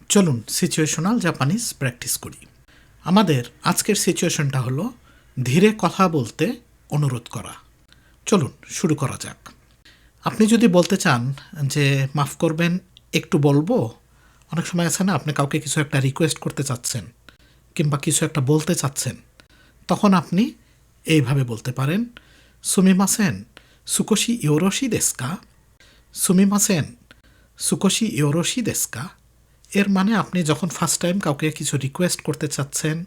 চলুন situational Japanese practice করি। আমাদের আজকের সিচুয়েশনটা হলো ধীরে কথা বলতে অনুরোধ করা। চলুন শুরু করা যাক। আপনি যদি বলতে চান যে মাফ করবেন একটু বলবো, অনেক সময় আছে না, আপনি কাউকে কিছু একটা রিকোয়েস্ট করতে চাচ্ছেন কিংবা কিছু একটা বলতে চাচ্ছেন, তখন আপনি এইভাবে বলতে পারেন, সুমিমাসেন সুকোশি ইয়োরোশি দেস্কা। সুমিমাসেন সুকোশি ইয়োরোশি দেস্কা এর মানে আপনি যখন ফার্স্ট টাইম কাউকে কিছু রিকোয়েস্ট করতে চাচ্ছেন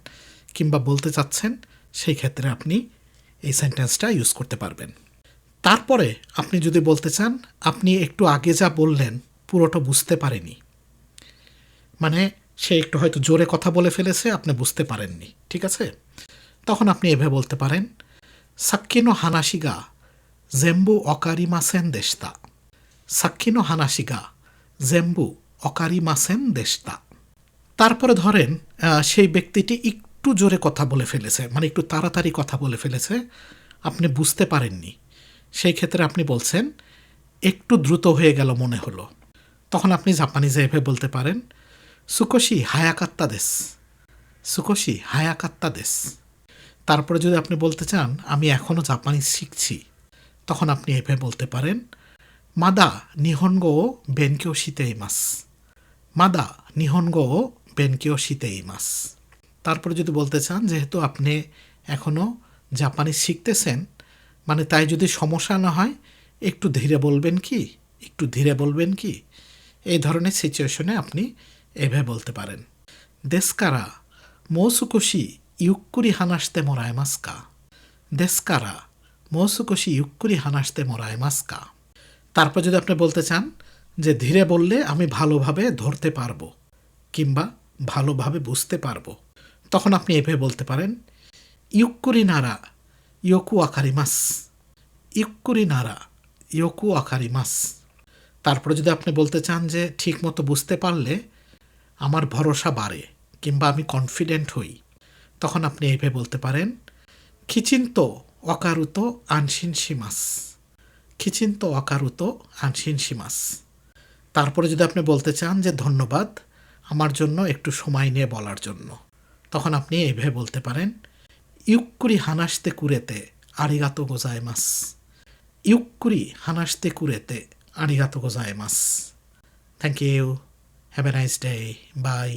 কিংবা বলতে চাচ্ছেন, সেই ক্ষেত্রে আপনি এই সেন্টেন্সটা ইউজ করতে পারবেন। তারপরে আপনি যদি বলতে চান আপনি একটু আগে যা বললেন পুরোটা বুঝতে পারেনি, মানে সে একটু হয়তো জোরে কথা বলে ফেলেছে, আপনি বুঝতে পারেননি, ঠিক আছে, তখন আপনি এভাবে বলতে পারেন, সাক্কিনো হানাশিগা জেম্বু অকারিমাসেন দেশতা। সাক্কিনো হানাশিগা জেম্বু অকারিমাসেন দেশতা। তারপরে ধরেন সেই ব্যক্তিটি একটু জোরে কথা বলে ফেলেছে, মানে একটু তাড়াতাড়ি কথা বলে ফেলেছে, আপনি বুঝতে পারেননি, সেই ক্ষেত্রে আপনি বলছেন একটু দ্রুত হয়ে গেল মনে হলো। তখন আপনি জাপানিজে এভাবে বলতে পারেন, সুকোশি হায়াকাত্তা দেস। সুকোশি হায়াকাত্তা দেস। তারপরে যদি আপনি বলতে চান আমি এখনও জাপানিজ শিখছি, তখন আপনি এভাবে বলতে পারেন, মাদা নিহনগো ও বেনকিও শিতেইমাস। মাদা নিহনগো ও বেনকিও শিতেইমাস। তারপরে যদি বলতে চান যেহেতু আপনি এখনও জাপানিজ শিখতেছেন, মানে তাই যদি সমস্যা না হয় একটু ধীরে বলবেন কি, একটু ধীরে বলবেন কি, এই ধরনের সিচুয়েশনে আপনি এভাবে বলতে পারেন, দেশকারা মৌসুকোশি ইউক্কুরি হানাসতে মোরাইমাসকা। দেশকারা মৌসুকোশি ইউক্কুরি হানাসতে মোরাইমাসকা। তারপর যদি আপনি বলতে চান যে ধীরে বললে আমি ভালোভাবে ধরতে পারবো কিংবা ভালোভাবে বুঝতে পারবো, তখন আপনি এভাবে বলতে পারেন, ইউক্কুরি নারা ইয়োকু আকারিমাস। ইউক্কুরি নারা ইয়োকু আকারিমাস। তারপরে যদি আপনি বলতে চান যে ঠিক মতো বুঝতে পারলে আমার ভরসা বাড়ে কিংবা আমি কনফিডেন্ট হই, তখন আপনি এইভাবে বলতে পারেন, খিচিন্তো অকারুতো আনশিন শিমাস। খিচিন্তো অকারুতো আনশিন শিমাস। তারপরে যদি আপনি বলতে চান যে ধন্যবাদ আমার জন্য একটু সময় নিয়ে বলার জন্য, তখন আপনি এইভাবে বলতে পারেন, ইউক্কুরি হানাসতে কুরেতে আরিগাতো গোজাইমাস। ইউক্কুরি হানাসতে কুরেতে আরিগাতো গোজাইমাস। Thank you. Have a nice day. By.